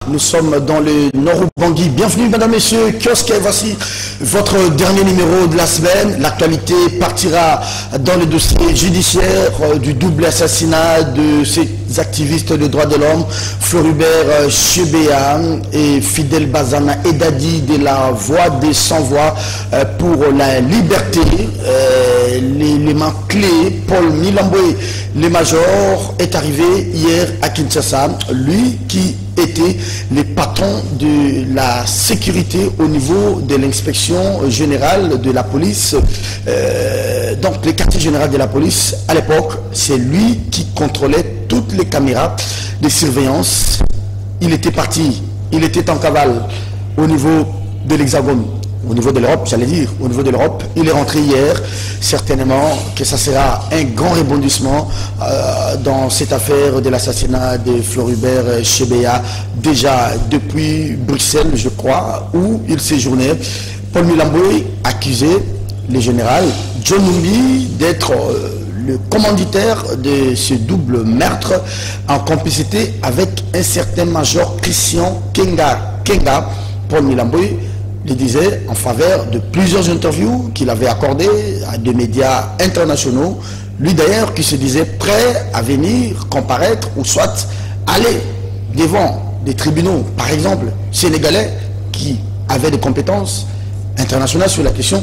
Nous sommes dans le Nord Bangui. Bienvenue, mesdames, messieurs. Kiosque, voici votre dernier numéro de la semaine. L'actualité partira dans le dossier judiciaire du double assassinat de ces activistes de droits de l'homme, Floribert Chebeya et Fidel Bazana Edadi de la Voix des Sans-Voix pour la liberté. L'élément clé, Paul Milambwe, le major, est arrivé hier à Kinshasa. Lui qui était le patron de la sécurité au niveau de l'inspection générale de la police, donc le quartier général de la police à l'époque. C'est lui qui contrôlait toutes les caméras de surveillance. Il était parti, il était en cavale au niveau de l'Hexagone, au niveau de l'Europe, j'allais dire, au niveau de l'Europe. Il est rentré hier. Certainement que ça sera un grand rebondissement dans cette affaire de l'assassinat de Floribert Chebeya, déjà depuis Bruxelles, je crois, où il séjournait. Paul Milambwe accusait le général John Numbi d'être le commanditaire de ce double meurtre en complicité avec un certain major Christian Kenga. Paul Milambwe le disait en faveur de plusieurs interviews qu'il avait accordées à des médias internationaux. Lui d'ailleurs qui se disait prêt à venir comparaître ou soit aller devant des tribunaux, par exemple sénégalais, qui avaient des compétences internationales sur la question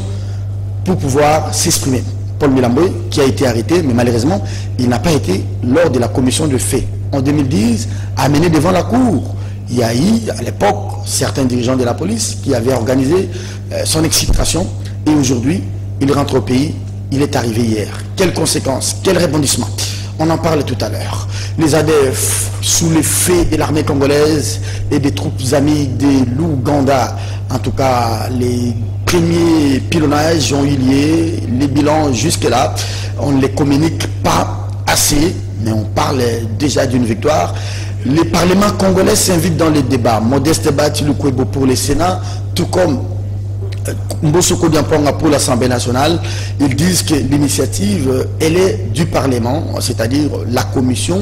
pour pouvoir s'exprimer. Paul Milambwe qui a été arrêté, mais malheureusement il n'a pas été lors de la commission de faits. En 2010, amené devant la cour. Il y a eu à l'époque certains dirigeants de la police qui avaient organisé son exfiltration, et aujourd'hui il rentre au pays. Il est arrivé hier. Quelles conséquences, quel rebondissement? On en parle tout à l'heure. Les ADF sous l'effet de l'armée congolaise et des troupes amies de l'Ouganda, en tout cas les premiers pilonnages ont eu lieu. Les bilans jusque-là, on ne les communique pas assez, mais on parle déjà d'une victoire. Les parlements congolais s'invitent dans les débats. Modeste Batilukwebo pour le Sénat, tout comme Mbosoko Diamponga pour l'Assemblée nationale. Ils disent que l'initiative, elle est du Parlement, c'est-à-dire la commission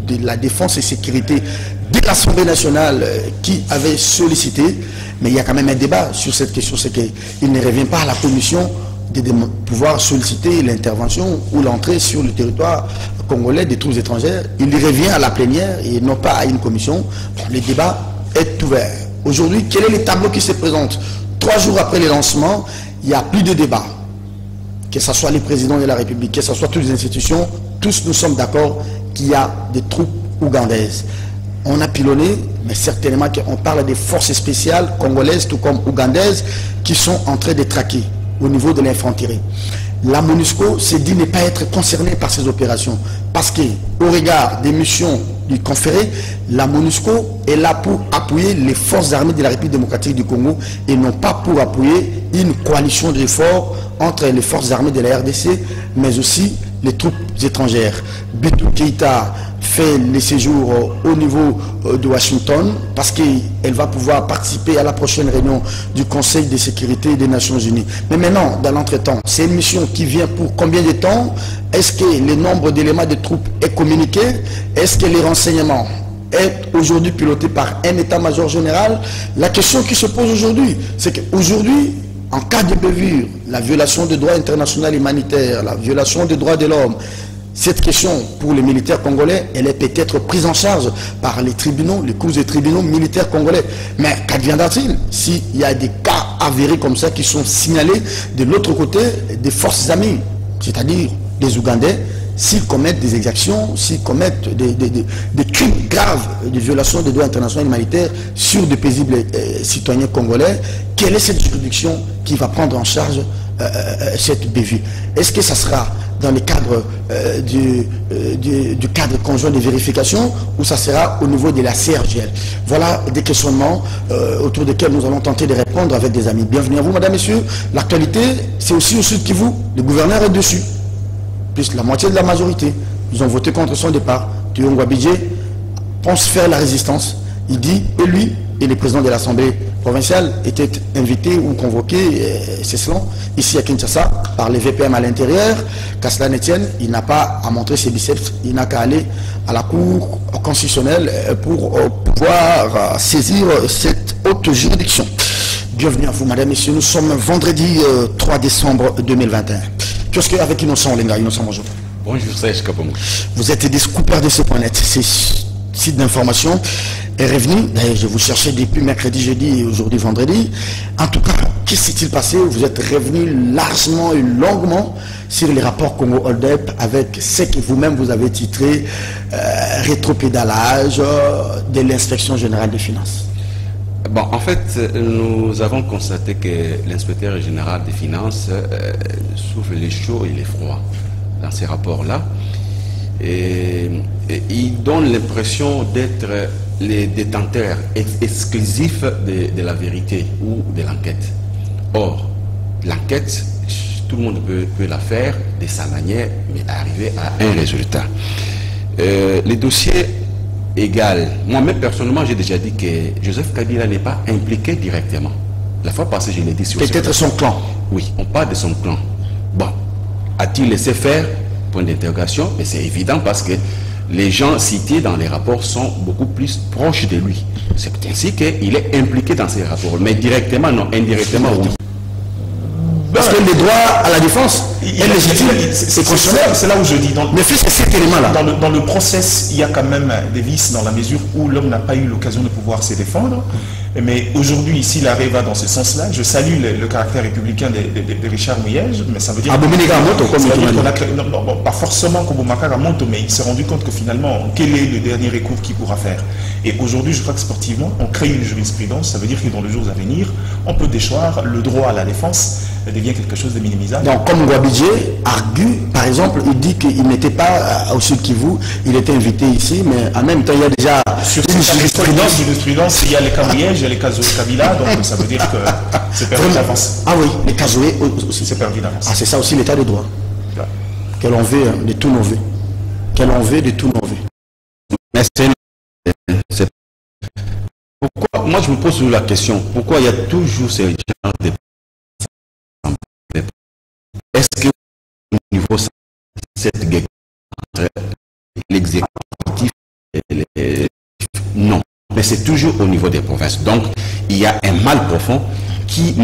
de la défense et sécurité de l'Assemblée nationale qui avait sollicité. Mais il y a quand même un débat sur cette question, c'est qu'il ne revient pas à la commission de pouvoir solliciter l'intervention ou l'entrée sur le territoire congolais des troupes étrangères. Il revient à la plénière et non pas à une commission. Le débat est ouvert. Aujourd'hui, quel est le tableau qui se présente? 3 jours après le lancement, il n'y a plus de débat. Que ce soit les présidents de la République, que ce soit toutes les institutions, tous nous sommes d'accord qu'il y a des troupes ougandaises. On a pilonné, mais certainement qu'on parle des forces spéciales congolaises, tout comme ougandaises, qui sont en train de traquer au niveau de l'infanterie. La MONUSCO s'est dit ne pas être concernée par ces opérations parce que, au regard des missions du conféré, la MONUSCO est là pour appuyer les forces armées de la République démocratique du Congo et non pas pour appuyer une coalition d'efforts entre les forces armées de la RDC, mais aussi les troupes étrangères. Bintou Keïta fait les séjours au niveau de Washington parce qu'elle va pouvoir participer à la prochaine réunion du Conseil de sécurité des Nations Unies. Mais maintenant, dans l'entretemps, c'est une mission qui vient pour combien de temps? Est-ce que le nombre d'éléments de troupes est communiqué? Est-ce que les renseignements est aujourd'hui piloté par un état-major général? La question qui se pose aujourd'hui, c'est qu'aujourd'hui, en cas de bavure, la violation des droits internationaux humanitaires, la violation des droits de l'homme, cette question pour les militaires congolais, elle est peut-être prise en charge par les tribunaux, les cours des tribunaux militaires congolais. Mais qu'adviendra-t-il s'il y a des cas avérés comme ça qui sont signalés de l'autre côté des forces amies, c'est-à-dire des Ougandais, s'ils commettent des exactions, s'ils commettent des crimes graves de violation des droits internationaux humanitaires sur des paisibles citoyens congolais? Quelle est cette juridiction qui va prendre en charge cette bévue? Est-ce que ça sera dans le cadre du cadre conjoint de vérification ou ça sera au niveau de la CRGL? Voilà des questionnements autour desquels nous allons tenter de répondre avec des amis. Bienvenue à vous, mesdames, messieurs. L'actualité, c'est aussi au Sud Kivu. Le gouverneur est dessus. Plus la moitié de la majorité, ils ont voté contre son départ. Tuyongwa Bidje pense faire la résistance. Il dit, et lui, et les présidents de l'Assemblée provinciale étaient invités ou convoqués, c'est cela, ici à Kinshasa, par les VPM à l'intérieur, qu'à cela ne tienne, il n'a pas à montrer ses biceps, il n'a qu'à aller à la Cour constitutionnelle pour pouvoir saisir cette haute juridiction. Bienvenue à vous, madame, messieurs. Nous sommes vendredi 3 décembre 2021. Qu'est-ce que avec Innocent Olenga? Innocent, bonjour. Bonjour, Serge Kapomou. Vous êtes des scoopers de ce.net, c'est site d'information est revenu. Je vous cherchais depuis mercredi, jeudi et aujourd'hui vendredi. En tout cas, qu'est-ce qui s'est passé? Vous êtes revenu largement et longuement sur les rapports Congo Hold-up avec ce que vous-même vous avez titré rétropédalage de l'inspection générale des finances. Bon, en fait, nous avons constaté que l'inspecteur général des finances souffle les chauds et les froids dans ces rapports-là. Et il donne l'impression d'être les détenteurs exclusifs de la vérité ou de l'enquête. Or, l'enquête, tout le monde peut la faire de sa manière, mais arriver à un résultat. Les dossiers égales. Moi-même, personnellement, j'ai déjà dit que Joseph Kabila n'est pas impliqué directement. La fois passée, je l'ai dit sur peut-être son clan. Oui, on parle de son clan. Bon, a-t-il laissé faire? Point d'interrogation, mais c'est évident parce que les gens cités dans les rapports sont beaucoup plus proches de lui. C'est ainsi qu'il est impliqué dans ces rapports, mais directement, non, indirectement, oui. Parce que le droit à la défense est légitime, c'est constitutionnel. C'est là où je dis. Mais fils, c'est cet élément-là. Dans le process, il y a quand même des vices dans la mesure où l'homme n'a pas eu l'occasion de pouvoir se défendre. Mais aujourd'hui, ici, l'arrêt va dans ce sens-là. Je salue le caractère républicain de Richard Mouyège, mais ça veut dire pas forcément comme Makaramoto, mais il s'est rendu compte que finalement, quel est le dernier recours qu'il pourra faire? Et aujourd'hui, je crois que sportivement, on crée une jurisprudence. Ça veut dire que dans les jours à venir, on peut déchoir le droit à la défense devient quelque chose de minimisable. Donc, comme Ngouabidje argue, par exemple, il dit qu'il n'était pas au Sud Kivu, il était invité ici, mais en même temps, il y a déjà sur une jurisprudence, il y a les Kamrièges, il y a les Kazo Kabila, donc ça veut dire que c'est perdu d'avance. Ah oui, les Kazoué aussi. C'est perdu d'avance. Ah, c'est ça aussi l'état de droit. Ouais. Quel on veut de tous nos vœux. Quel on veut de tous nos vœux. Mais c'est pourquoi, moi je me pose toujours la question, pourquoi il y a toujours ces genres de... Est-ce que au niveau de cette guerre entre l'exécutif et non, mais c'est toujours au niveau des provinces. Donc il y a un mal profond qui,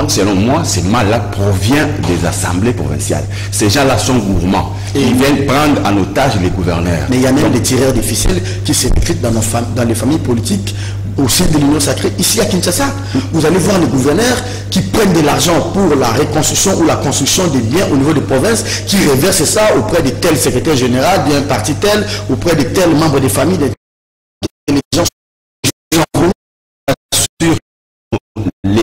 selon moi, ce mal-là provient des assemblées provinciales. Ces gens-là sont gourmands. Ils viennent prendre en otage les gouverneurs. Mais il y a même des tireurs de ficelles qui se recrutent dans les familles politiques au sein de l'Union sacrée. Ici à Kinshasa, vous allez voir les gouverneurs qui prennent de l'argent pour la reconstruction ou la construction des biens au niveau des provinces, qui reversent ça auprès de tel secrétaire général, d'un parti tel, auprès de tel membre des familles. Les gens sur les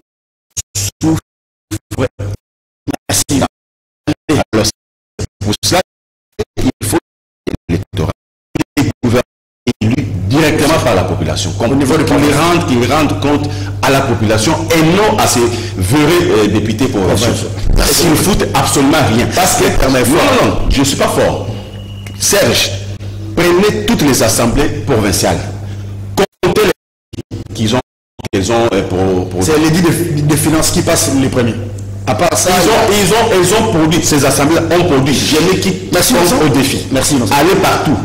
merci. Alors, pour cela, il faut l'électorat, les gouverneurs élus directement par la population, au niveau de qu'ils rendent compte à la population et non à ces vrais députés provinciaux. Ils ne foutent absolument rien. Parce que, non, je ne suis pas fort. Serge, prenez toutes les assemblées provinciales, comptez les qu'ils ont pour... C'est l'édit de finances qui passe les premiers. À part ça, ils ont produit, ces assemblées ont produit. Je les quitte au défi. Merci. Allez partout.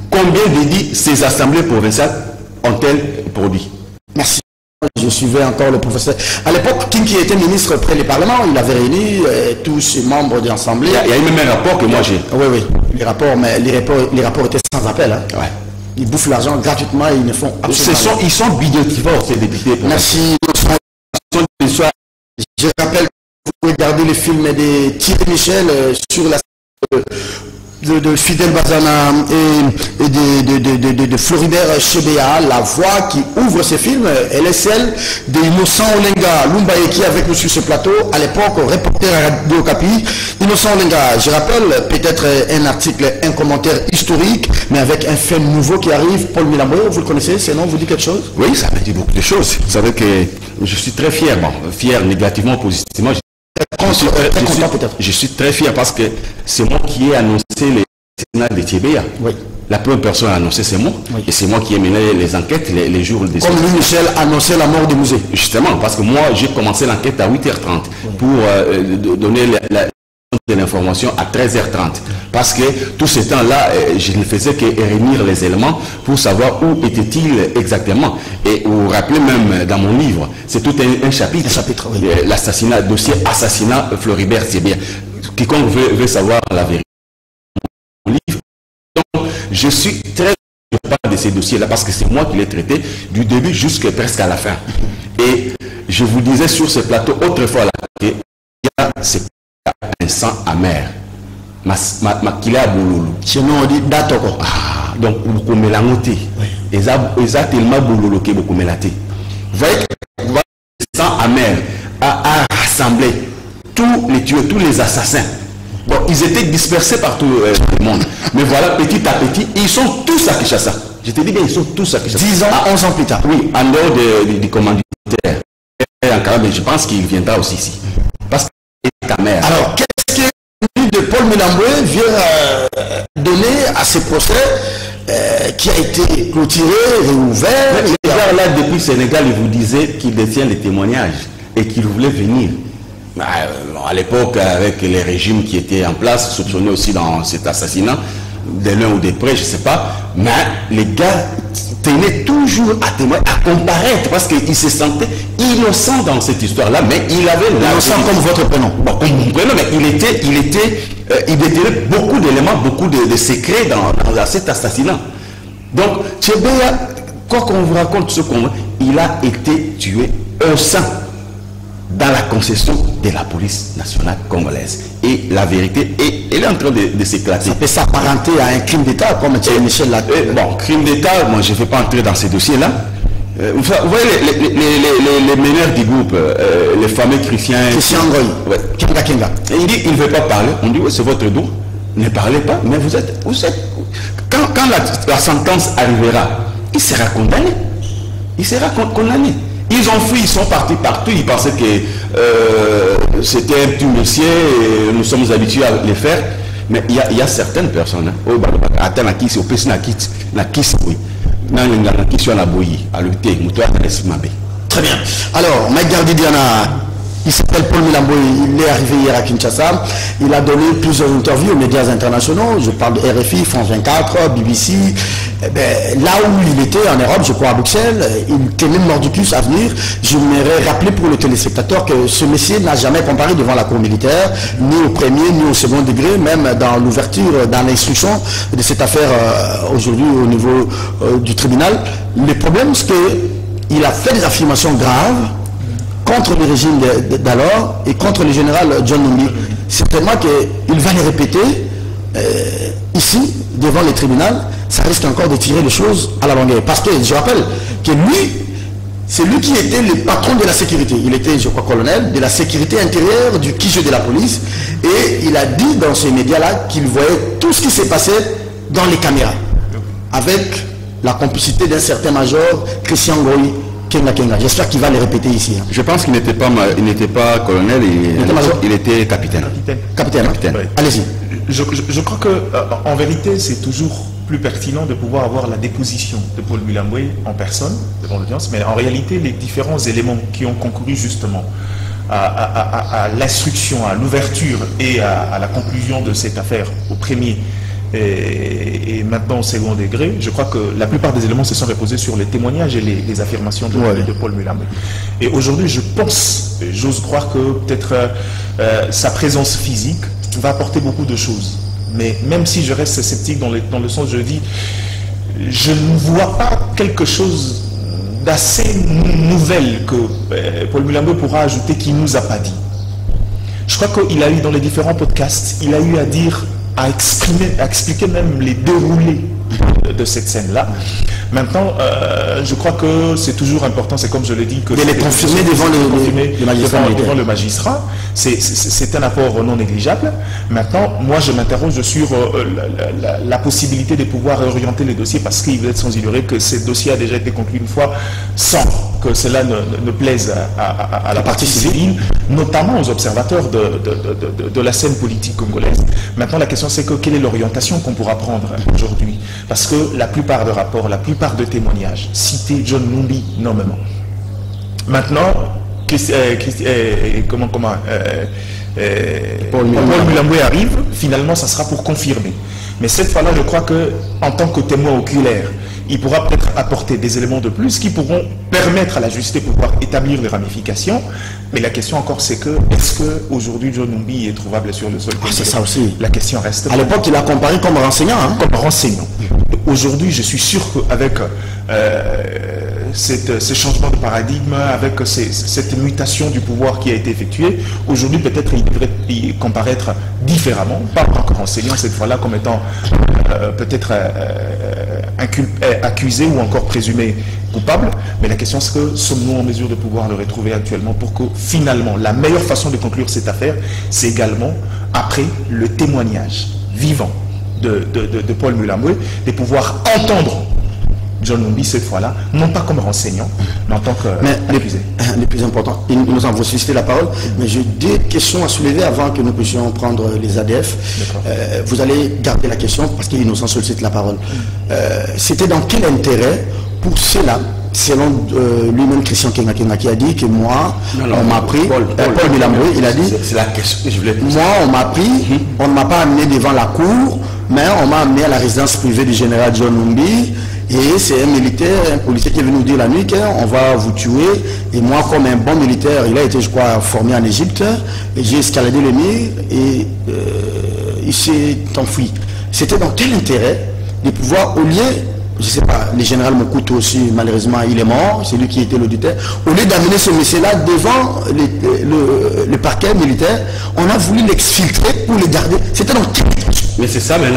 Combien d'édits ces assemblées provinciales ont-elles produit? Merci. Je suivais encore le professeur. À l'époque, qui était ministre près du Parlement, il avait réuni tous ses membres de l'Assemblée. Il y a eu même un rapport que moi j'ai. Oui, les rapports, mais les rapports étaient sans appel. Hein. Ouais. Ils bouffent l'argent gratuitement et ils ne font absolument rien. Ils sont bidéotivores, ces députés. Merci. Je rappelle que vous pouvez regarder le film de Thierry Michel sur la de Fidel Bazana et de Floribert Chebea. La voix qui ouvre ce film, elle est celle d'Innocent Olenga Lumbaye qui est avec nous sur ce plateau, à l'époque reporter à Radio Okapi. Innocent Olenga, je rappelle peut-être un article, un commentaire historique, mais avec un fait nouveau qui arrive. Paul Milambo, vous le connaissez, ce nom vous dit quelque chose? Oui, ça me dit beaucoup de choses. Vous savez que je suis très fier, fier négativement, positivement. Je suis très fier parce que c'est moi qui ai annoncé les sénats de Tchébéa. Oui. La première personne à annoncer, c'est moi. Oui. Et c'est moi qui ai mené les enquêtes les jours des... Comme Louis Michel annonçait la mort du musée. Justement, parce que moi, j'ai commencé l'enquête à 8h30 pour donner de l'information à 13h30. Parce que tout ce temps-là, je ne faisais que réunir les éléments pour savoir où était-il exactement. Et vous vous rappelez même dans mon livre, c'est tout un chapitre. Oui. L'assassinat, dossier assassinat Floribert Thiébien. Quiconque veut savoir la vérité. Mon livre. Donc, je suis très content de ces dossiers-là parce que c'est moi qui l'ai traité du début jusqu'à presque à la fin. Et je vous disais sur ce plateau autrefois là, qu'il y a un sang amer. Makila bololo. Sinon on dit datoko. Donc vous mélangoté. Exactement bololo que vous mélangoté. Vous voyez que le sang amer a rassemblé tous les tueurs, tous les assassins. Bon, ils étaient dispersés par tout le monde. Mais voilà, petit à petit, ils sont tous à Kinshasa. Je te dis bien, ils sont tous à Kinshasa. 10 ans, 11 ans plus tard. Oui, en dehors du commanditaire. Mais je pense qu'il viendra aussi ici. Parce que c'est ta mère. Alors, qu'est-ce que de Paul Milamboué vient donner à ce procès qui a été clôturé, réouvert? Là, depuis le Sénégal, il vous disait qu'il détient les témoignages et qu'il voulait venir. À l'époque, avec les régimes qui étaient en place, soupçonnés aussi dans cet assassinat, de l'un ou de près, je ne sais pas, mais les gars tenaient toujours à témoigner, à comparaître, parce qu'ils se sentaient innocents dans cette histoire-là, mais il avait... Innocent comme votre prénom. Bon, comme mon prénom, mais il détenait beaucoup d'éléments, beaucoup de secrets dans cet assassinat. Donc, Tchébéa, quoi qu'on vous raconte ce qu'on veut, il a été tué au sang dans la concession de la police nationale congolaise. Et la vérité, elle est en train de s'éclater. Ça peut s'apparenter à un crime d'État, comme Michel l'a dit. Bon, crime d'État, moi je ne vais pas entrer dans ces dossiers-là. Vous voyez les meneurs du groupe, les fameux chrétiens... Christian Ngoy, ouais. Kenga. Il dit, il ne veut pas parler. On dit, oui, c'est votre droit. Ne parlez pas, mais vous êtes... Quand la sentence arrivera, il sera condamné. Il sera condamné. Ils ont fui, ils sont partis partout, ils pensaient que c'était un petit monsieur, et nous sommes habitués à le faire. Mais il y a certaines personnes, très bien. Alors, Mike Gardidiana, il s'appelle Paul Milamboué, il est arrivé hier à Kinshasa. Il a donné plusieurs interviews aux médias internationaux. Je parle de RFI, France 24, BBC. Là où il était en Europe, je crois à Bruxelles, il tenait mordicus à venir. Je m'aimerais rappeler pour le téléspectateur que ce monsieur n'a jamais comparé devant la cour militaire, ni au premier, ni au second degré, même dans l'ouverture, dans l'instruction de cette affaire aujourd'hui au niveau du tribunal. Le problème, c'est qu'il a fait des affirmations graves contre le régime d'alors et contre le général John Numbi. Certainement qu'il va les répéter ici, devant le tribunal. Ça risque encore de tirer les choses à la longueur. Parce que je rappelle que lui, c'est lui qui était le patron de la sécurité. Il était, je crois, colonel de la sécurité intérieure du QG de la police. Et il a dit dans ces médias-là qu'il voyait tout ce qui s'est passé dans les caméras. Avec la complicité d'un certain major, Christian Ngoy, Kenga. J'espère qu'il va le répéter ici. Hein. Je pense qu'il n'était pas colonel, il était capitaine. Capitaine. Oui. Allez-y. Je crois que en vérité, c'est toujours plus pertinent de pouvoir avoir la déposition de Paul Milamboué en personne devant l'audience, mais en réalité, les différents éléments qui ont concouru justement à l'instruction, à l'ouverture et à la conclusion de cette affaire au premier et maintenant au second degré, je crois que la plupart des éléments se sont reposés sur les témoignages et les affirmations de Paul Milamboué. Et aujourd'hui, je pense, j'ose croire que peut-être sa présence physique va apporter beaucoup de choses. Mais même si je reste sceptique dans le sens, je dis, je ne vois pas quelque chose d'assez nouvelle que Paul Milamboué pourra ajouter qu'il ne nous a pas dit. Je crois qu'il a eu dans les différents podcasts, il a eu à dire, à expliquer même les déroulés de cette scène-là. Maintenant, je crois que c'est toujours important, c'est comme je l'ai dit, que de les confirmer devant le magistrat. C'est un apport non négligeable. Maintenant, moi je m'interroge sur la possibilité de pouvoir orienter les dossiers, parce qu'il vous êtes sans ignorer que ce dossier a déjà été conclu une fois sans que cela ne plaise à la partie civile, notamment aux observateurs de la scène politique congolaise. Maintenant, la question c'est que quelle est l'orientation qu'on pourra prendre aujourd'hui? Parce que la plupart de rapports, la plupart de témoignages citent John Numbi nommément. Maintenant, Paul Mulambwe arrive, finalement ça sera pour confirmer. Mais cette fois-là, je crois qu'en tant que témoin oculaire, il pourra peut-être apporter des éléments de plus qui pourront permettre à la justice de pouvoir établir les ramifications. Mais la question encore, c'est que, est-ce qu'aujourd'hui John Numbi est trouvable sur le sol? C'est ça aussi. La question reste. À l'époque, il a comparé comme renseignant. Hein? Comme renseignant. Aujourd'hui, je suis sûr qu'avec ce changement de paradigme, avec cette mutation du pouvoir qui a été effectuée, aujourd'hui, peut-être il devrait y comparaître différemment, pas en tant que renseignant, cette fois-là, comme étant peut-être accusé ou encore présumé coupable. Mais la question, c'est que sommes-nous en mesure de pouvoir le retrouver actuellement pour que finalement, la meilleure façon de conclure cette affaire, c'est également, après le témoignage vivant de Paul Mulambwe, de pouvoir entendre John Numbi cette fois-là, non pas comme renseignant, mais en tant qu'accusé. Le plus important, nous avons sollicité la parole, mais j'ai deux questions à soulever avant que nous puissions prendre les ADF. Vous allez garder la question parce qu'il nous en sollicite la parole. C'était dans quel intérêt pour cela, selon lui-même Christian Kenga qui a dit que moi, on m'a pris, Paul Mulambwe, il a dit, c'est la question que je voulais poser. Moi, on m'a pris, on ne m'a pas amené devant la cour, mais on m'a amené à la résidence privée du général John Numbi. Et c'est un militaire, un policier qui est venu nous dire la nuit qu'on va vous tuer. Et moi, comme un bon militaire, il a été, je crois, formé en Égypte. Et j'ai escaladé le mur et il s'est enfui. C'était dans quel intérêt de pouvoir, au lieu, je ne sais pas, le général Mokuto aussi, malheureusement, il est mort, c'est lui qui était l'auditeur. Au lieu d'amener ce monsieur-là devant le parquet militaire, on a voulu l'exfiltrer pour le garder. C'était dans quel intérêt? Mais c'est ça même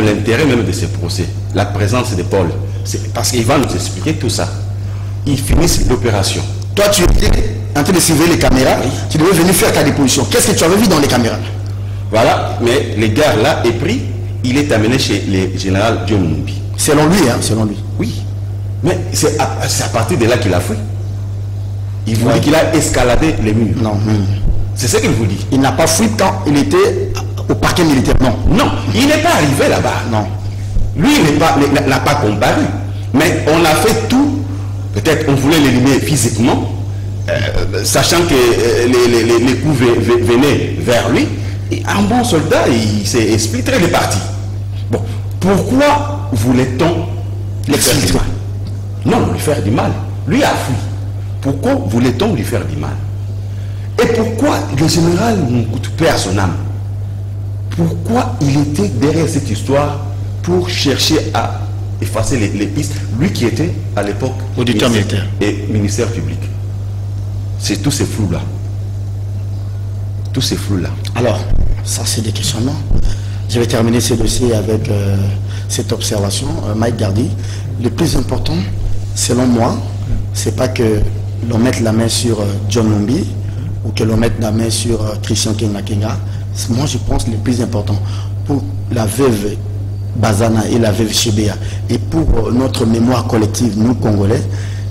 l'intérêt même de ce procès, la présence de Paul. C'est parce qu'il va nous expliquer tout ça. Ils finissent l'opération. Toi, tu étais en train de surveiller les caméras, oui. Tu devais venir faire ta déposition. Qu'est-ce que tu avais vu dans les caméras? Voilà, mais le gars là est pris, il est amené chez le général John Numbi. Selon lui, hein, selon lui. Oui, mais c'est à partir de là qu'il a fui. Il vous dit qu'il a escaladé les murs. Non. C'est ce qu'il vous dit. Il n'a pas fui quand il était au parquet militaire. Non, il n'est pas arrivé là-bas. Non. Lui, il n'a pas comparu. Mais on a fait tout. Peut-être on voulait l'éliminer physiquement, sachant que les coups venaient vers lui. Et un bon soldat, il s'est expliqué, il est parti. Bon, pourquoi voulait-on l'exfiltrer? Non, lui faire du mal. Lui a fui. Pourquoi voulait-on lui faire du mal? Et pourquoi le général Mokutu perd son âme? Pourquoi il était derrière cette histoire pour chercher à effacer les pistes, lui qui était à l'époque auditeur militaire et ministère public? C'est tous ces flous-là. Tous ces flous-là. Alors, ça c'est des questionnements. Je vais terminer ce dossier avec cette observation. Mike Gardy, le plus important, selon moi, c'est pas que l'on mette la main sur John Numbi ou que l'on mette la main sur Christian Kenga. Moi, je pense que le plus important pour la veuve Bazana et la veuve Chebea et pour notre mémoire collective, nous Congolais,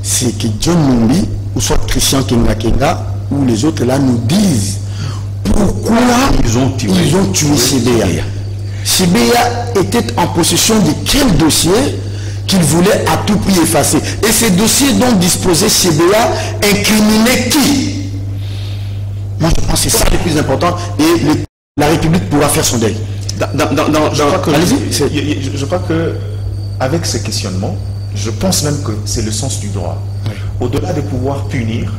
c'est que John Numbi ou soit Christian Kenga ou les autres là nous disent pourquoi ils ont tué Chebea. Chebea était en possession de quel dossier qu'il voulait à tout prix effacer. Et ces dossiers dont disposait Chebea incriminaient qui? Moi, je pense que c'est ça le plus important et la République pourra faire son deuil. Je crois que avec ce questionnement, je pense même que c'est le sens du droit. Oui. Au-delà de pouvoir punir,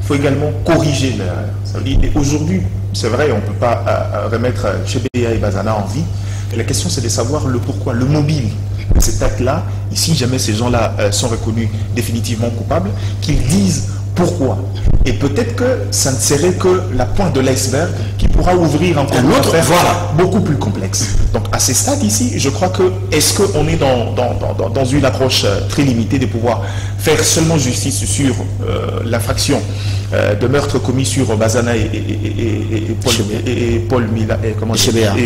il faut également corriger l'erreur. Aujourd'hui, c'est vrai, on ne peut pas remettre Chebea et Bazana en vie. Mais la question, c'est de savoir le pourquoi, le mobile de cet acte-là. Ici, jamais ces gens-là sont reconnus définitivement coupables, qu'ils disent pourquoi. Et peut-être que ça ne serait que la pointe de l'iceberg qui pourra ouvrir encore une affaire beaucoup plus complexe. Donc à ce stade ici, je crois que est-ce qu'on est dans une approche très limitée de pouvoir faire seulement justice sur l'infraction de meurtre commis sur Bazana et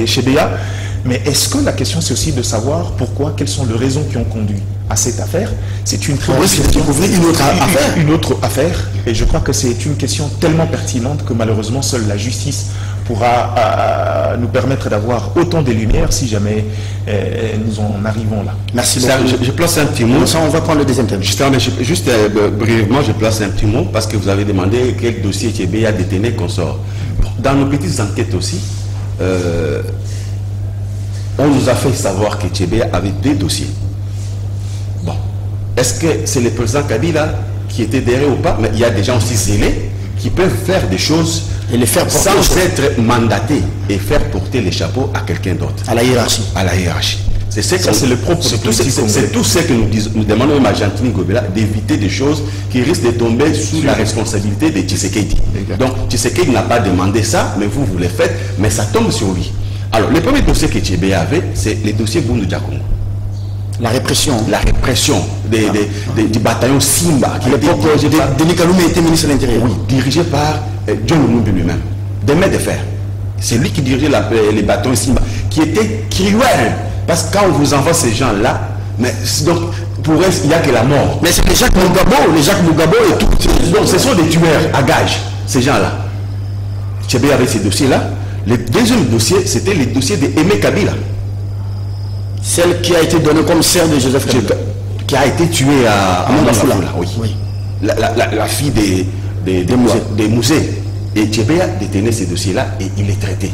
Chebea. Mais est-ce que la question, c'est aussi de savoir pourquoi, quelles sont les raisons qui ont conduit à cette affaire? C'est une une autre affaire, et je crois que c'est une question tellement pertinente que malheureusement seule la justice pourra nous permettre d'avoir autant de lumière si jamais nous en arrivons là. Merci beaucoup. Je place un petit mot. Ça, on va prendre le deuxième thème. Juste brièvement, je place un petit mot parce que vous avez demandé quel dossier Tchébé a détenu qu'on sort. Dans nos petites enquêtes aussi, on nous a fait savoir que Tchébé avait 2 dossiers. Bon, est-ce que c'est le président Kabila qui était derrière ou pas? Mais il y a des gens aussi zélés qui peuvent faire des choses et les faire sans être mandatés et faire porter les chapeaux à quelqu'un d'autre. À la hiérarchie. À la hiérarchie. C'est le propre. C'est tout ce que nous demandons même à Gentini Gobela, d'éviter des choses qui risquent de tomber sous la responsabilité de Tshisekedi. Donc Tshisekedi n'a pas demandé ça, mais vous le faites, mais ça tombe sur lui. Alors, le premier dossier que Tchébé avait, c'est le dossier Bundu Diakongo. La répression. La répression du bataillon Simba. À l'époque, Denis Kaloumé était ministre de l'Intérieur. Oui, dirigé par John Lumumba lui-même. Des mains de fer. C'est lui qui dirigeait les bataillons Simba, qui était cruel. Parce que quand on vous envoie ces gens-là, donc pour eux, il n'y a que la mort. Mais c'est les Jacques Mugabo et tout. Donc ce sont des tueurs à gages, ces gens-là. Tchébé avait ces dossiers-là. Le deuxième dossier, c'était le dossier d'Aimé Kabila. Celle qui a été donnée comme sœur de Joseph Kabila. Qui a été tuée à Mandafula. Oui. La fille des musées. Et Tchébé a détenu ces dossiers-là et il les traitait.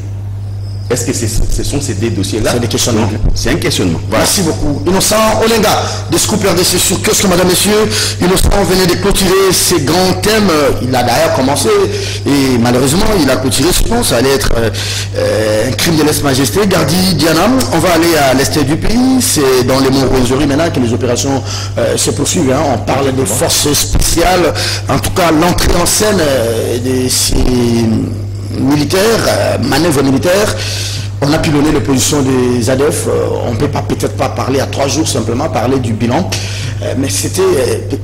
Est-ce que ce sont ces 2 dossiers-là? C'est des questionnements. C'est un questionnement. Voilà. Merci beaucoup. Innocent Olenga, des Scoop RDC sur Kiosque, madame, messieurs. Innocent venait de clôturer ces grands thèmes. Il a d'ailleurs commencé et malheureusement, il a clôturé, je pense, ça allait être un crime de lèse-majesté. Gardi Diana, on va aller à l'est du pays. C'est dans les monts Rosary maintenant que les opérations se poursuivent. Hein. On parle de forces spéciales. En tout cas, l'entrée en scène de ces militaires, manœuvres militaires. On a pilonné les positions des ADF. On ne peut peut-être pas parler à 3 jours, simplement parler du bilan. Mais c'était,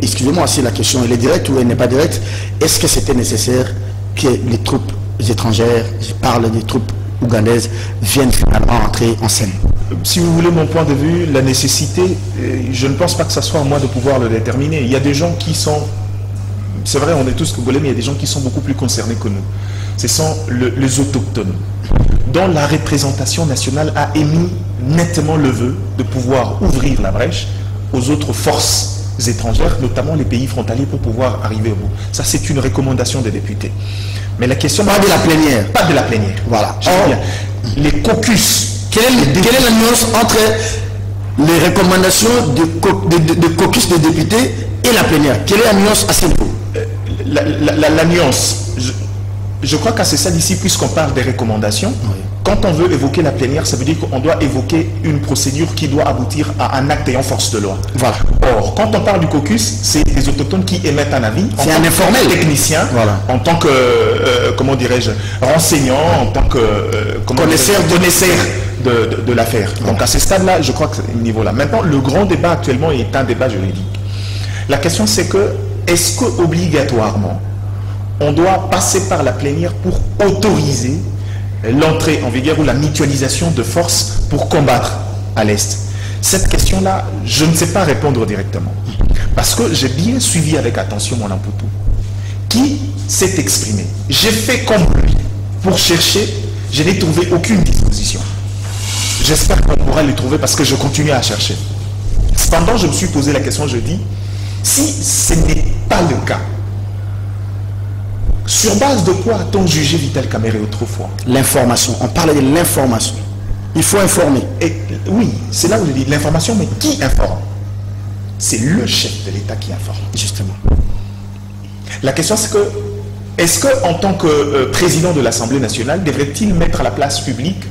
excusez-moi si la question elle est directe ou elle n'est pas directe, est-ce que c'était nécessaire que les troupes étrangères, je parle des troupes ougandaises, viennent finalement entrer en scène? Si vous voulez mon point de vue, la nécessité, je ne pense pas que ce soit à moi de pouvoir le déterminer. Il y a des gens qui sont, c'est vrai, on est tous congolais, mais il y a des gens qui sont beaucoup plus concernés que nous. Ce sont les autochtones, dont la représentation nationale a émis nettement le vœu de pouvoir ouvrir la brèche aux autres forces étrangères, notamment les pays frontaliers, pour pouvoir arriver au bout. Ça, c'est une recommandation des députés. Mais la question... Pas de la plénière. Pas de la plénière. Voilà. Les caucus. Quelle est la nuance entre les recommandations de caucus des députés et la plénière? Quelle est la nuance à ce niveau? La nuance... Je crois qu'à ce stade ici, puisqu'on parle des recommandations, oui. Quand on veut évoquer la plénière, ça veut dire qu'on doit évoquer une procédure qui doit aboutir à un acte ayant force de loi. Voilà. Or, quand on parle du caucus, c'est les autochtones qui émettent un avis. C'est un informel. Technicien, voilà. En tant que, comment dirais-je, renseignant, en tant que connaisseur de l'affaire. Voilà. Donc à ce stade-là, je crois que c'est ce niveau-là. Maintenant, le grand débat actuellement est un débat juridique. La question c'est que, est-ce qu'obligatoirement, on doit passer par la plénière pour autoriser l'entrée en vigueur ou la mutualisation de forces pour combattre à l'Est? Cette question-là, je ne sais pas répondre directement. Parce que j'ai bien suivi avec attention mon Amputu, qui s'est exprimé. J'ai fait comme lui pour chercher, je n'ai trouvé aucune disposition. J'espère qu'on pourra les trouver parce que je continue à chercher. Cependant, je me suis posé la question, je dis, si ce n'est pas le cas, sur base de quoi a-t-on jugé Vital Kamerhe autrefois? L'information. On parle de l'information. Il faut informer. Et, oui, c'est là où je dis l'information, mais qui informe? C'est le chef de l'État qui informe. Justement. La question c'est que, est-ce qu'en tant que président de l'Assemblée nationale, devrait-il mettre à la place publique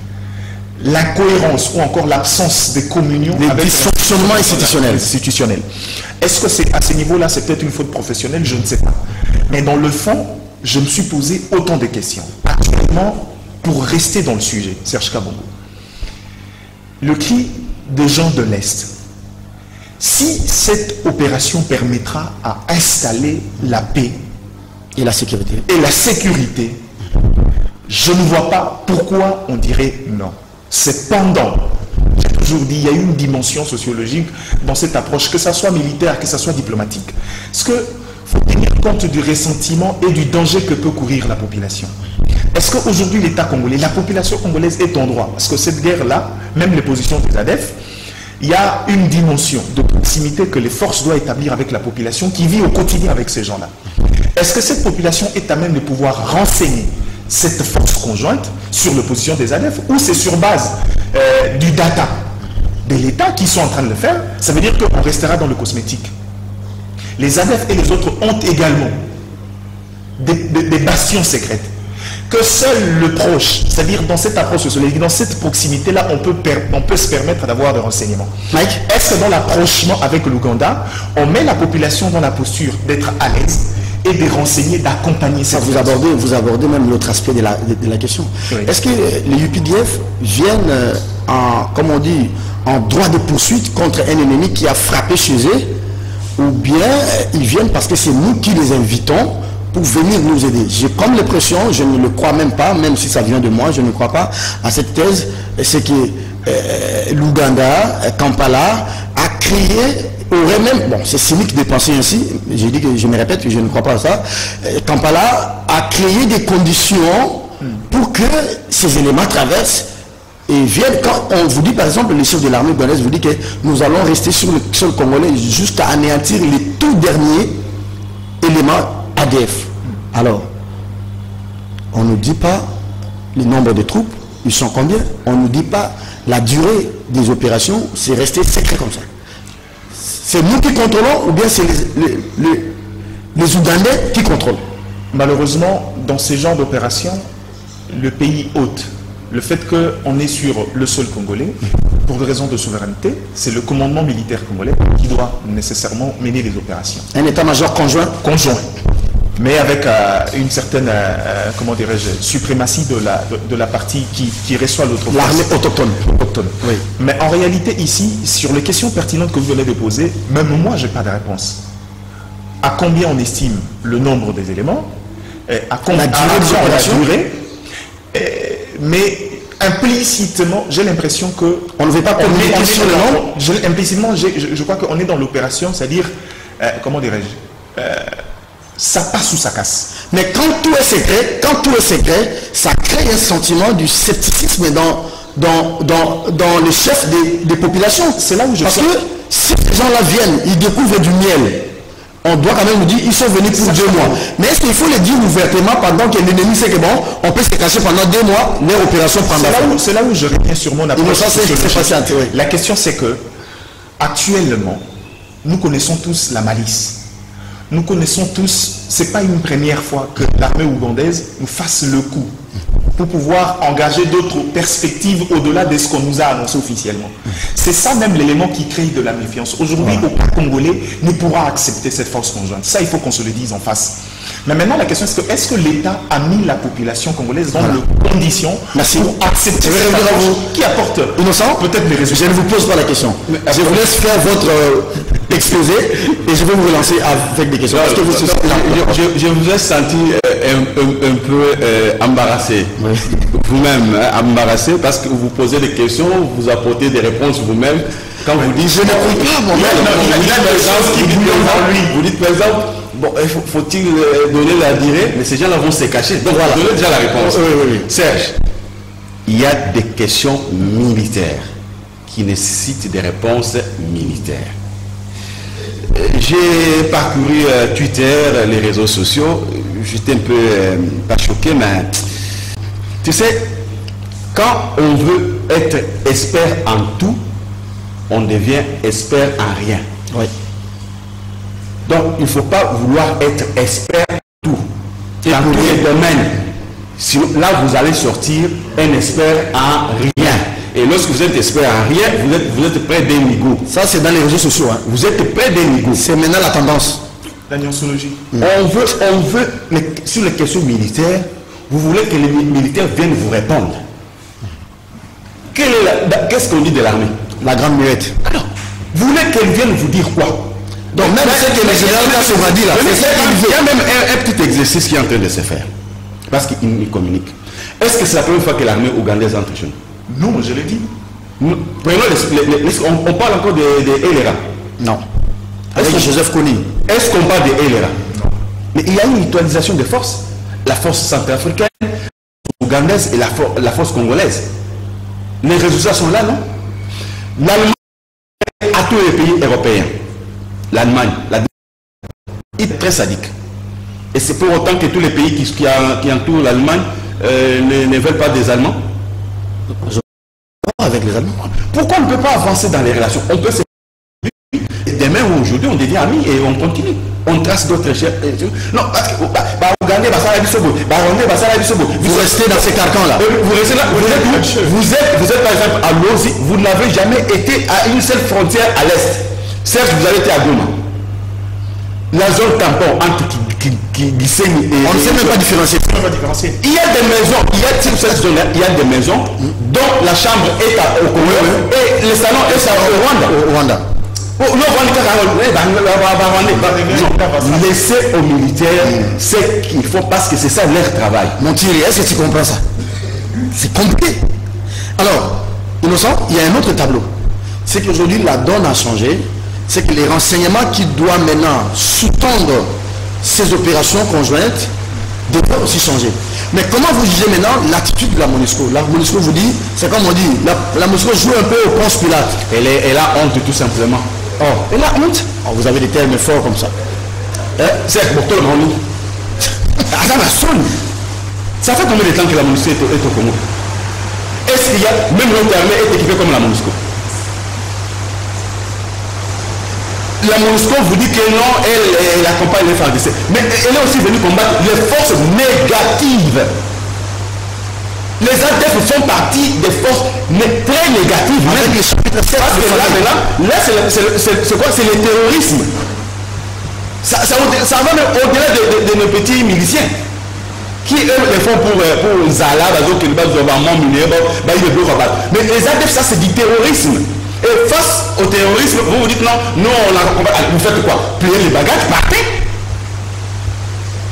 l'incohérence ou encore l'absence de communion avec les dysfonctionnements institutionnels? Est-ce que c'est à ce niveau-là, c'est peut-être une faute professionnelle? Je ne sais pas. Mais dans le fond, je me suis posé autant de questions. Actuellement, pour rester dans le sujet, Serge Kabongo, le cri des gens de l'Est, si cette opération permettra à installer la paix et la sécurité, je ne vois pas pourquoi on dirait non. Cependant, j'ai toujours dit, il y a une dimension sociologique dans cette approche, que ça soit militaire, que ça soit diplomatique. Parce que faut tenir compte du ressentiment et du danger que peut courir la population. Est-ce qu'aujourd'hui l'État congolais, la population congolaise est en droit? Parce que cette guerre-là, même les positions des ADEF, il y a une dimension de proximité que les forces doivent établir avec la population qui vit au quotidien avec ces gens-là. Est-ce que cette population est à même de pouvoir renseigner cette force conjointe sur les positions des ADEF, ou c'est sur base du data de l'État qui sont en train de le faire? Ça veut dire qu'on restera dans le cosmétique. Les ADEF et les autres ont également des bastions secrètes que seul le proche, c'est-à-dire dans cette approche sociologique, dans cette proximité-là, on peut se permettre d'avoir des renseignements. Mike, est-ce que dans l'approchement avec l'Ouganda, on met la population dans la posture d'être à l'aise et de renseigner, d'accompagner cette population? Vous abordez même l'autre aspect de la question. Oui. Est-ce que les UPDF viennent comme on dit, en droit de poursuite contre un ennemi qui a frappé chez eux, ou bien ils viennent parce que c'est nous qui les invitons pour venir nous aider? J'ai comme l'impression, je ne le crois même pas, même si ça vient de moi, je ne crois pas à cette thèse, c'est que l'Ouganda, Kampala, a créé, aurait même, bon c'est cynique de penser ainsi, j'ai dit que je me répète que je ne crois pas à ça, Kampala a créé des conditions pour que ces éléments traversent et viennent. Quand on vous dit par exemple, le chef de l'armée ougandaise vous dit que nous allons rester sur le sol congolais jusqu'à anéantir les tout derniers éléments ADF. Alors, on ne dit pas le nombre de troupes, ils sont combien? On ne dit pas la durée des opérations, c'est resté secret comme ça. C'est nous qui contrôlons ou bien c'est les Ougandais qui contrôlent? Malheureusement, dans ces genres d'opérations, le pays hôte, le fait qu'on est sur le sol congolais, pour des raisons de souveraineté, c'est le commandement militaire congolais qui doit nécessairement mener les opérations. Un état-major conjoint? Conjoint. Mais avec une certaine, comment dirais-je, suprématie de la partie qui reçoit l'autre. L'armée autochtone. Oui. Mais en réalité, ici, sur les questions pertinentes que vous venez de poser, même moi, je n'ai pas de réponse. À combien on estime le nombre des éléments, à combien la durée, mais implicitement, j'ai l'impression que... On ne veut pas communiquer sur le nombre. Implicitement, je crois qu'on est dans l'opération, c'est-à-dire, comment dirais-je, ça passe ou ça casse. Mais quand tout est secret, ça crée un sentiment du scepticisme dans les chefs des populations. C'est là où je Parce que si ces gens-là viennent, ils découvrent du miel, on doit quand même nous dire ils sont venus pour 2 mois. Mais est-ce qu'il faut les dire ouvertement pendant que l'ennemi sait que bon, on peut se cacher pendant 2 mois, leur opération prendra fin? C'est là où je reviens sur mon approche. Oui. La question c'est que, actuellement, nous connaissons tous la malice. Nous connaissons tous, ce n'est pas une première fois que l'armée ougandaise nous fasse le coup pour pouvoir engager d'autres perspectives au-delà de ce qu'on nous a annoncé officiellement. C'est ça même l'élément qui crée de la méfiance. Aujourd'hui, aucun Congolais ne pourra accepter cette force conjointe. Ça, il faut qu'on se le dise en face. Mais maintenant, la question est-ce que l'État a mis la population congolaise dans les conditions pour accepter cette approche qui apporte Innocent, peut-être des résultats? Je ne vous pose pas la question. Je vous laisse faire votre exposé et je vais vous relancer avec des questions. Je vous ai senti un peu embarrassé. Oui. Vous-même embarrassé parce que vous posez des questions, vous apportez des réponses vous-même. Quand vous dites, je ne comprends pas moi-même. Vous dites par exemple, bon, faut-il donner la durée? Mais ces gens-là vont se cacher. Donc voilà, donnez déjà la réponse. Oui. Serge, il y a des questions militaires qui nécessitent des réponses militaires. J'ai parcouru Twitter, les réseaux sociaux, j'étais un peu pas choqué, mais tu sais, quand on veut être expert en tout, on devient expert en rien. Oui. Donc, il ne faut pas vouloir être expert en tout, dans tous les domaines. Là, vous allez sortir un expert en rien. Et lorsque vous êtes expert en rien, vous êtes près d'un niveau. Ça, c'est dans les réseaux sociaux. Hein. Vous êtes près d'un niveau. C'est maintenant la tendance. La nuancologie. On veut, mais sur les questions militaires, vous voulez que les militaires viennent vous répondre. Qu'est-ce qu'on dit de l'armée? La grande muette. Alors, vous voulez qu'elle vienne vous dire quoi? Donc même ce que le général Kassova dit là, il y a même un petit exercice qui est en train de se faire. Parce qu'il communique. Est-ce que c'est la première fois que l'armée ougandaise entre chez nous? Non, je l'ai dit. On parle encore des LRA. Non. Avec Joseph Kony. Est-ce qu'on parle des LRA? Non. Mais il y a une mutualisation des forces. La force centrafricaine, ougandaise et la force congolaise. Les résultats sont là, non? L'Allemagne à tous les pays européens. L'Allemagne, il est très sadique. Et c'est pour autant que tous les pays qui entourent l'Allemagne ne veulent pas des Allemands. Avec les Allemands. Pourquoi on ne peut pas avancer dans les relations? On peut se... Demain ou aujourd'hui, on devient amis et on continue. On trace d'autres échelles. Non, parce que vous restez dans ces carcans-là. Vous restez là. Vous êtes par exemple à Lozi, vous n'avez jamais été à une seule frontière à l'est. Certes, vous avez été à Goma. La zone tampon entre Gisenyi et... On ne sait même pas différencier. Il y a des maisons, il y a des maisons dont la chambre est au Congo et le salon est au Rwanda. Laissez aux militaires ce qu'il faut parce que c'est ça leur travail. Mon Thierry, est-ce que tu comprends ça? C'est compliqué. Alors, Innocent, il y a un autre tableau. C'est qu'aujourd'hui, la donne a changé. C'est que les renseignements qui doivent maintenant sous-tendre ces opérations conjointes devraient aussi changer. Mais comment vous jugez maintenant l'attitude de la MONUSCO? La MONUSCO vous dit, c'est comme on dit, la MONUSCO joue un peu au Ponce Pilate. Elle a honte tout simplement. Oh, elle a honte? Oh, vous avez des termes forts comme ça. C'est pour tout le monde. Ça fait combien de temps que la MONUSCO est au Congo? Est-ce qu'il y a, même notre armée est équipée comme la MONUSCO? La MONUSCO vous dit que non, elle accompagne les FARDC. Mais elle est aussi venue combattre les forces négatives. Les ADF font partie des forces très négatives. Avec les chapitres 7. Parce que là c'est quoi? C'est le terrorisme. Ça va même au-delà de nos petits miliciens. Qui eux les font pour Zala, mais les ADF, ça c'est du terrorisme. Et face au terrorisme, vous vous dites non, nous on a combattu. Vous faites quoi? Pliez les bagages, partez.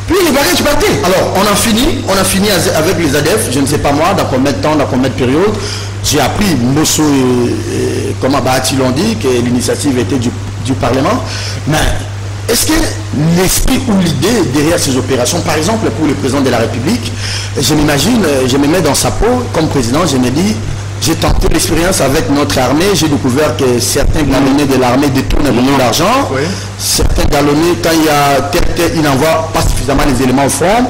Pliez les bagages, partez. Alors, on a fini avec les ADF, je ne sais pas moi, dans combien de temps, dans combien de périodes. J'ai appris, Mosso et comme Abahati l'ont dit, que l'initiative était du Parlement. Mais est-ce que l'esprit ou l'idée derrière ces opérations, par exemple pour le président de la République, je m'imagine, je me mets dans sa peau, comme président, je me dis, j'ai tenté l'expérience avec notre armée, j'ai découvert que certains galonnés de l'armée détournent beaucoup d'argent, certains galonnés, quand il y a tel, ils n'envoient pas suffisamment les éléments au front,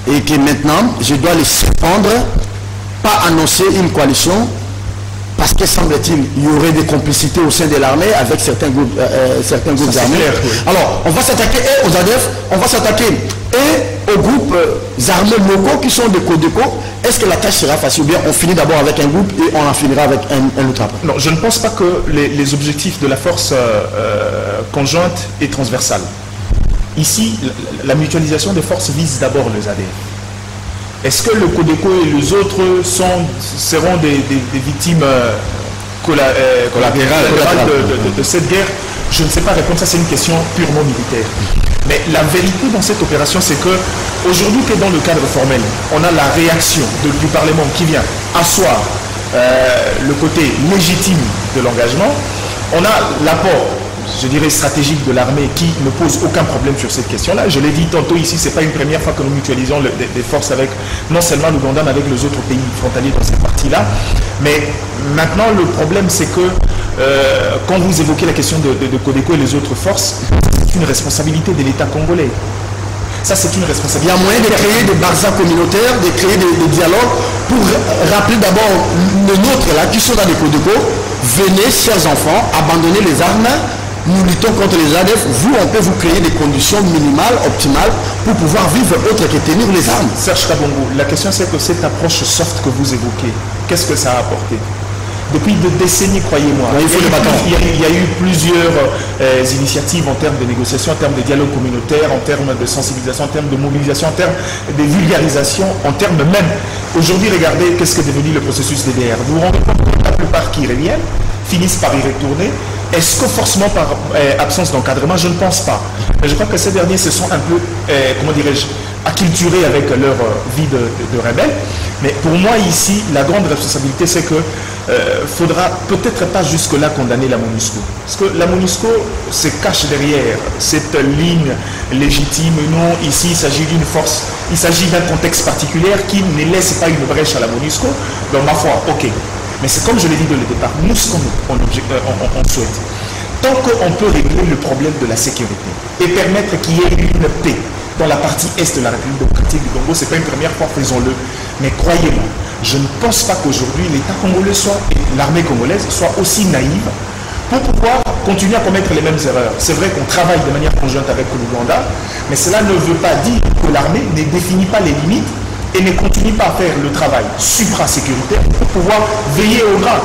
et que maintenant, je dois les surprendre, pas annoncer une coalition, parce que semble-t-il, il y aurait des complicités au sein de l'armée avec certains groupes armés. Clair, oui. Alors, on va s'attaquer aux ADF, on va s'attaquer et aux groupes armés locaux qui sont de Codeco. Est-ce que la tâche sera facile ou bien on finit d'abord avec un groupe et on en finira avec un autre après? Non, je ne pense pas que les objectifs de la force conjointe est transversale. Ici, la mutualisation des forces vise d'abord les ADF. Est-ce que le Codeco et les autres seront des victimes collatérales de cette guerre? Je ne sais pas répondre, ça c'est une question purement militaire. Mais la vérité dans cette opération, c'est que aujourd'hui que dans le cadre formel, on a la réaction du Parlement qui vient asseoir le côté légitime de l'engagement, on a l'apport, je dirais, stratégique de l'armée qui ne pose aucun problème sur cette question-là. Je l'ai dit tantôt ici, ce n'est pas une première fois que nous mutualisons des forces avec non seulement l'Ouganda, mais avec les autres pays frontaliers dans cette partie-là. Mais maintenant, le problème, c'est que quand vous évoquez la question de Codeco et les autres forces, c'est une responsabilité de l'État congolais. Ça, c'est une responsabilité. Il y a moyen de créer des barzas communautaires, de créer des dialogues pour rappeler d'abord les nôtres là, qui sont dans les Codeco. Venez, chers enfants, abandonnez les armes. Nous luttons contre les ADF. Vous, on peut vous créer des conditions minimales, optimales, pour pouvoir vivre autre que tenir les armes. Serge Kabongo, la question c'est que cette approche soft que vous évoquez, qu'est-ce que ça a apporté? Depuis des décennies, croyez-moi, il y a eu plusieurs initiatives en termes de négociation, en termes de dialogue communautaire, en termes de sensibilisation, en termes de mobilisation, en termes de vulgarisation, en termes même... Aujourd'hui, regardez qu'est-ce qu'est devenu le processus DDR. Vous vous rendez compte que la plupart qui reviennent finissent par y retourner. Est-ce que forcément par absence d'encadrement? Je ne pense pas. Mais je crois que ces derniers se sont un peu, comment dirais-je, acculturés avec leur vie de rebelle. Mais pour moi ici, la grande responsabilité, c'est que faudra peut-être pas jusque-là condamner la MONUSCO. Parce que la MONUSCO se cache derrière cette ligne légitime. Non, ici il s'agit d'une force, il s'agit d'un contexte particulier qui ne laisse pas une brèche à la MONUSCO. Donc ma foi, ok. Mais c'est comme je l'ai dit dès le départ, nous ce qu'on souhaite. Tant qu'on peut régler le problème de la sécurité et permettre qu'il y ait une paix dans la partie est de la République démocratique du Congo, ce n'est pas une première fois, faisons-le. Mais croyez-moi, je ne pense pas qu'aujourd'hui l'État congolais et l'armée congolaise soient aussi naïves pour pouvoir continuer à commettre les mêmes erreurs. C'est vrai qu'on travaille de manière conjointe avec l'Ouganda, mais cela ne veut pas dire que l'armée ne définit pas les limites et ne continue pas à faire le travail supra-sécuritaire pour pouvoir veiller au grain.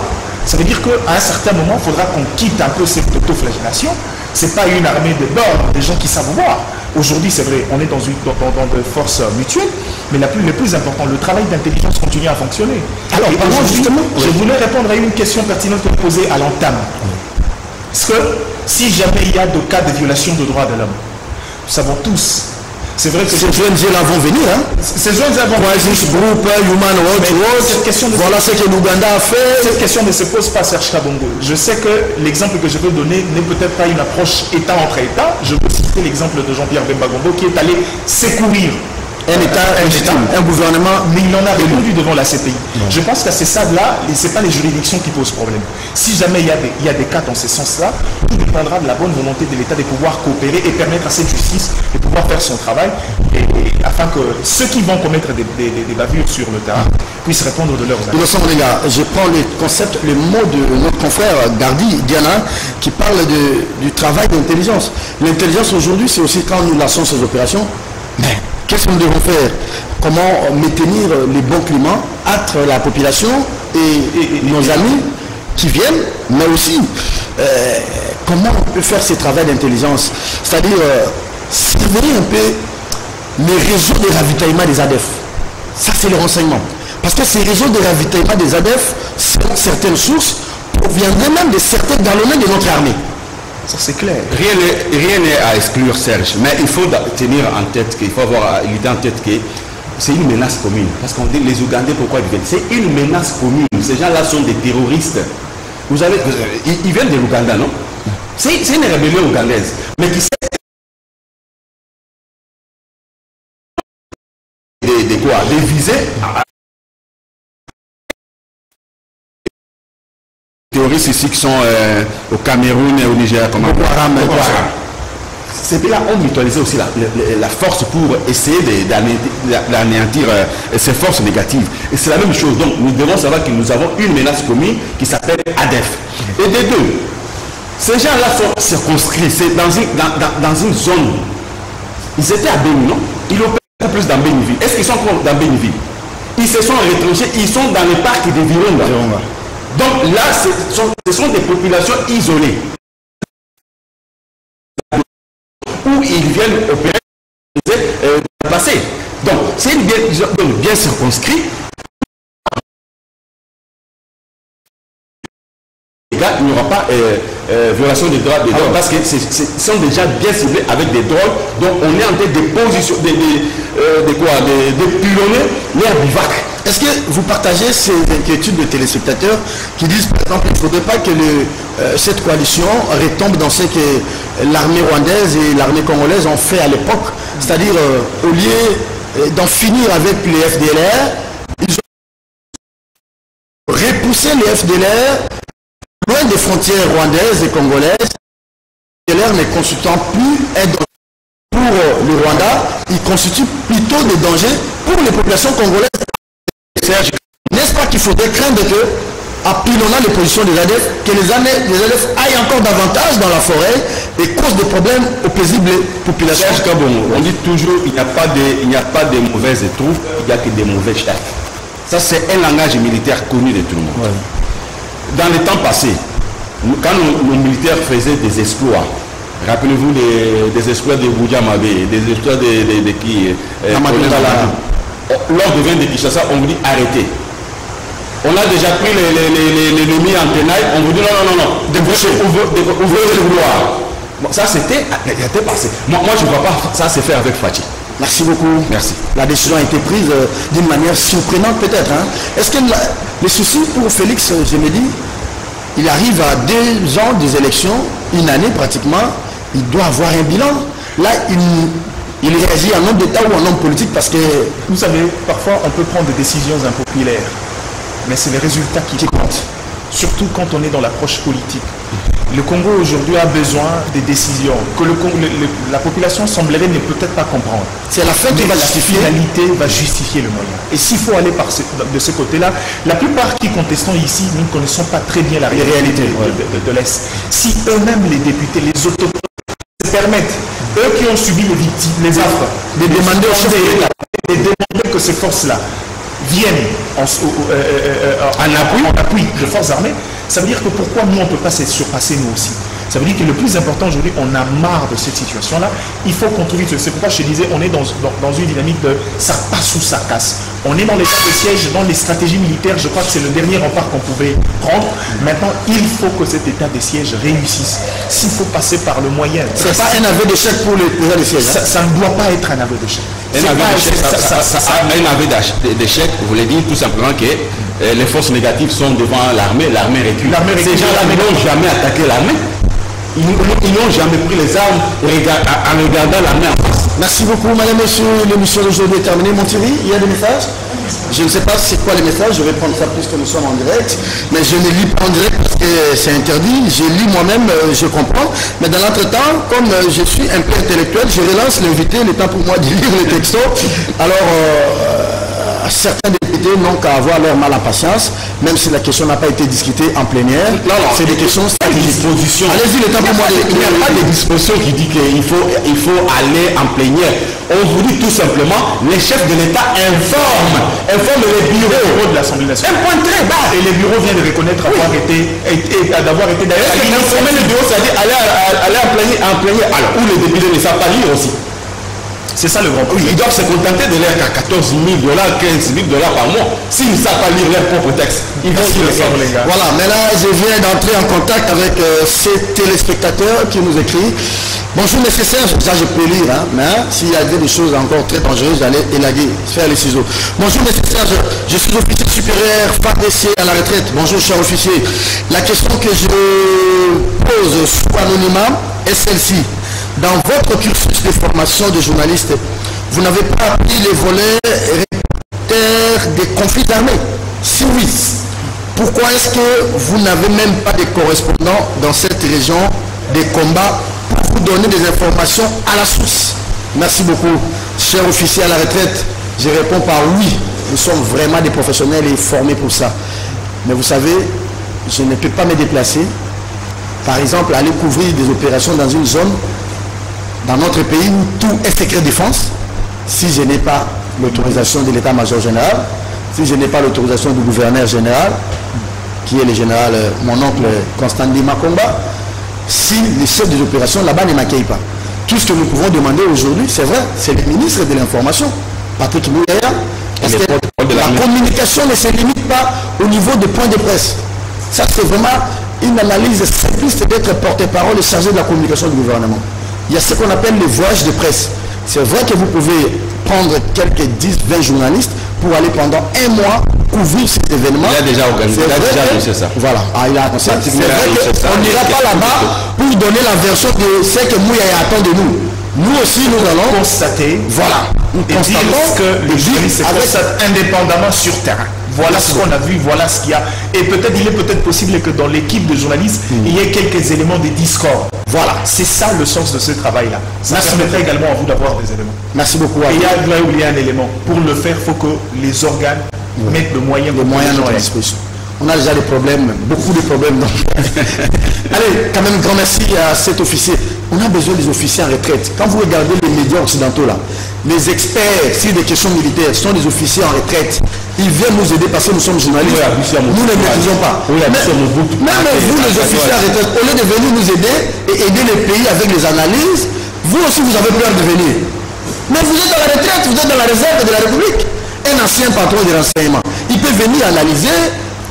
Ça veut dire qu'à un certain moment, il faudra qu'on quitte un peu cette autoflagellation. Ce n'est pas une armée de bords, des gens qui savent voir. Aujourd'hui, c'est vrai, on est dans de forces mutuelles, mais le plus important, le travail d'intelligence continue à fonctionner. Alors, justement, je voulais répondre à une question pertinente posée à l'entame. Parce que si jamais il y a de cas de violation des droits de l'homme, nous savons tous. C'est vrai que ces ONG-là vont venir. Hein? Ces ONG-là vont venir. Group, Human Rights Watch, voilà ce que l'Ouganda a fait. Cette question ne se pose pas, Serge Kabongo. Je sais que l'exemple que je veux donner n'est peut-être pas une approche État entre États. Je veux citer l'exemple de Jean-Pierre Bemba Gombo qui est allé secourir un gouvernement, mais il en a répondu devant la CPI. Non. Je pense qu'à ces stades-là, ce n'est pas les juridictions qui posent problème. Si jamais il y a des cas dans ce sens-là, tout dépendra de la bonne volonté de l'État de pouvoir coopérer et permettre à cette justice de pouvoir faire son travail, afin que ceux qui vont commettre des bavures sur le terrain puissent répondre de leurs actes. Les gars, je prends le concept, le mot de notre confrère Gardi Diana, qui parle du travail d'intelligence. L'intelligence aujourd'hui, c'est aussi quand nous lançons ces opérations, mais qu'est-ce que nous devons faire? Comment maintenir les bons climats entre la population et nos amis qui viennent, mais aussi comment on peut faire ce travail d'intelligence? C'est-à-dire surveiller un peu les réseaux de ravitaillement des ADF. Ça, c'est le renseignement. Parce que ces réseaux de ravitaillement des ADF, selon certaines sources, proviendraient même de certains galonnés de notre armée. Ça, c'est clair. Rien n'est à exclure, Serge, mais il faut tenir en tête qu'il faut avoir l'idée en tête que c'est une menace commune. Parce qu'on dit les Ougandais, pourquoi ils viennent? C'est une menace commune. Ces gens-là sont des terroristes. Vous avez, ils viennent de l'Ouganda, non? C'est une rébellion ougandaise. Mais qui sait des visées terroristes ici qui sont au Cameroun et au Niger, comme ces pays-là ont mutualisé aussi la force pour essayer d'anéantir ces forces négatives. Et c'est la même chose. Donc nous devons savoir que nous avons une menace commune qui s'appelle ADF. Et des deux, ces gens-là sont circonscrits. C'est dans une zone. Ils étaient à Béni, non? Ils opèrent plus dans Béniville. Est-ce qu'ils sont encore dans Béniville? Ils se sont retranchés, ils sont dans les parcs de Virunga. Donc là, ce sont des populations isolées où ils viennent opérer passer. Donc, c'est bien circonscrit. Là, il n'y aura pas violation des droits de l'homme parce que ce sont déjà bien ciblés avec des drogues. Donc, on est en train de pilonner leur bivac. Est-ce que vous partagez ces inquiétudes de téléspectateurs qui disent, par exemple, qu'il ne faudrait pas que cette coalition retombe dans ce que l'armée rwandaise et l'armée congolaise ont fait à l'époque, c'est-à-dire au lieu d'en finir avec les FDLR, ils ont repoussé les FDLR loin des frontières rwandaises et congolaises. Les FDLR ne constituant plus un danger pour le Rwanda, ils constituent plutôt des dangers pour les populations congolaises. N'est-ce pas qu'il faudrait craindre que, en pilonnant les positions des ADF, que les ADF aillent encore davantage dans la forêt et causent des problèmes aux paisibles populations? On dit toujours qu'il n'y a pas de mauvaises troupes, il n'y a que des mauvais chefs. Ça, c'est un langage militaire connu de tout le monde. Ouais. Dans les temps passés, quand nos militaires faisaient des exploits, rappelez-vous des exploits de Boudjamabé, des exploits de qui lors de de Kinshasa, on vous dit arrêtez. On a déjà pris l'ennemi en tenaille, on vous dit non, débouchez, ouvrez le couloir. Bon, ça c'était passé. Moi je ne vois pas ça se faire avec Fachi. Merci beaucoup. Merci. La décision a été prise d'une manière surprenante peut-être. Hein. Est-ce que le souci pour Félix Tshisekedi, il arrive à 2 ans des élections, une année pratiquement, il doit avoir un bilan. Là, il réagit en homme d'État ou en homme politique parce que... Vous savez, parfois on peut prendre des décisions impopulaires, mais c'est les résultats qui comptent. Surtout quand on est dans l'approche politique. Le Congo aujourd'hui a besoin des décisions que la population semblerait ne peut-être pas comprendre. C'est la fin qui va justifier. La finalité va justifier le moyen. Et s'il faut aller de ce côté-là, la plupart qui contestons ici, nous ne connaissons pas très bien la réalité de l'Est. Si eux-mêmes, les députés, les autorités, se permettent, eux qui ont subi les affres, de demander que ces forces-là viennent en appui de forces armées, ça veut dire que pourquoi nous on ne peut pas se surpasser nous aussi? Ça veut dire que le plus important aujourd'hui, on a marre de cette situation-là. Il faut qu'on trouve vite. C'est pourquoi je te disais, on est dans une dynamique de ça passe ou ça casse. On est dans l'état de siège, dans les stratégies militaires. Je crois que c'est le dernier rempart qu'on pouvait prendre. Maintenant, il faut que cet état de siège réussisse. S'il faut passer par le moyen. C'est pas un aveu d'échec pour l'état de siège. Ça ne doit pas être un aveu d'échec. Un aveu d'échec, vous voulez dire tout simplement que les forces négatives sont devant l'armée recule. Ces gens-là n'ont jamais attaqué l'armée. Ils n'ont jamais pris les armes en regardant l'armée en face. Merci beaucoup, madame, monsieur. L'émission d'aujourd'hui est terminée. Monthierry, il y a des messages? Je ne sais pas c'est quoi les messages, je vais prendre ça puisque nous sommes en direct, mais je ne lis pas en direct parce que c'est interdit, je lis moi-même, je comprends, mais dans l'entretemps, comme je suis un peu intellectuel, je relance l'invité, le temps pour moi de lire les textos. Alors, certains députés n'ont qu'à avoir leur mal en patience, même si la question n'a pas été discutée en plénière. C'est des questions stratégiques. Allez-y, le temps pour moi de lire. Il n'y a pas de disposition qui dit qu'il faut aller en plénière. On vous dit tout simplement, les chefs de l'État informent les bureaux de l'Assemblée nationale. Un point très bas. Et les bureaux viennent de reconnaître d'avoir été d'ailleurs. Informer les bureaux, c'est-à-dire aller en plénière. Alors, où les députés ne savent pas lire aussi. C'est ça le grand problème. Ils doivent se contenter de l'air qu'à 14 000 $, 15 000 $ par mois. S'ils ne savent pas lire leur propre texte, ils vont lire ça. Voilà, mais là, je viens d'entrer en contact avec ces téléspectateurs qui nous écrivent. Bonjour, monsieur Serge. Ça, je peux lire, hein, mais s'il y a des choses encore très dangereuses, j'allais élaguer, faire les ciseaux. Bonjour, monsieur Serge. Je suis officier supérieur, FARDC à la retraite. Bonjour, cher officier. La question que je pose sous anonymat est celle-ci. Dans votre cursus de formation de journaliste, vous n'avez pas appris les volets répertoires des conflits armés? Si oui, pourquoi est-ce que vous n'avez même pas de correspondants dans cette région des combats pour vous donner des informations à la source? Merci beaucoup, cher officier à la retraite. Je réponds par oui. Nous sommes vraiment des professionnels et formés pour ça. Mais vous savez, je ne peux pas me déplacer. Par exemple, aller couvrir des opérations dans une zone dans notre pays où tout est secret défense, si je n'ai pas l'autorisation de l'état-major général, si je n'ai pas l'autorisation du gouverneur général, qui est le général, mon oncle Constantin Makomba, si les chefs des opérations là-bas ne m'accueillent pas. Tout ce que nous pouvons demander aujourd'hui, c'est vrai, c'est le ministre de l'Information, Patrick Mouyaya, parce que la communication ne se limite pas au niveau des points de presse. Ça, c'est vraiment une analyse simpliste d'être porte-parole et chargé de la communication du gouvernement. Il y a ce qu'on appelle les voyages de presse. C'est vrai que vous pouvez prendre quelques 10-20 journalistes pour aller pendant un mois couvrir cet événement. Il a déjà organisé, il a déjà annoncé ça. Voilà, il a annoncé. C'est vrai qu'on n'ira pas là-bas pour donner la version de ce que Mouyaya attend de nous. Nous aussi, nous allons constater, voilà, nous constatons que les juristes se constatent indépendamment sur terrain. Voilà ce qu'on a vu, voilà ce qu'il y a. Et peut-être, il est peut-être possible que dans l'équipe de journalistes, il y ait quelques éléments de discord. Voilà, c'est ça le sens de ce travail-là. Ça permettrait également à vous d'avoir des éléments. Merci beaucoup. Et il y a là où il y a un élément. Pour le faire, il faut que les organes mettent le moyen à notre disposition. On a déjà des problèmes, beaucoup de problèmes. Allez, quand même, grand merci à cet officier. On a besoin des officiers en retraite. Quand vous regardez les médias occidentaux, là, les experts sur des questions militaires sont des officiers en retraite. Ils viennent nous aider parce que nous sommes journalistes. Nous ne maîtrisons pas. Même vous, les officiers en retraite, au lieu de venir nous aider et aider les pays avec les analyses, vous aussi, vous avez peur de venir. Mais vous êtes dans la retraite, vous êtes dans la réserve de la République. Un ancien patron de renseignement, il peut venir analyser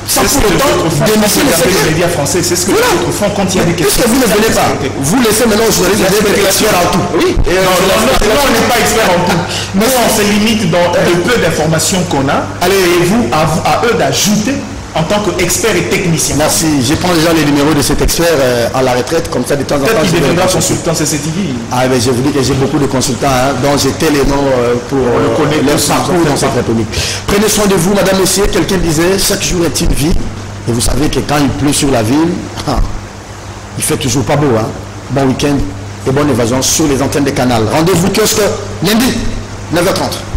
Sans pour autant dénoncer les secrets. Les médias français, c'est ce que les autres font quand il y a des questions. Puisque vous ne venez pas, vous laissez maintenant aux journalistes d'être experts en tout. Oui. Non, on n'est pas expert en tout. Nous, on se limite dans le peu d'informations qu'on a. Et vous, à eux d'ajouter en tant qu'expert et technicien. Merci. Je prends déjà les numéros de cet expert à la retraite, comme ça de temps en temps. Peut-être qu'il deviendra consultant CCTV. Ah, mais je vous dis que j'ai beaucoup de consultants dont j'ai tel les noms pour leur parcours dans cette république. Prenez soin de vous, madame, messieurs. Quelqu'un disait, chaque jour est une vie. Et vous savez que quand il pleut sur la ville, il fait toujours pas beau. Bon week-end et bonne évasion sur les antennes des canals. Rendez-vous kiosque lundi, 9h30.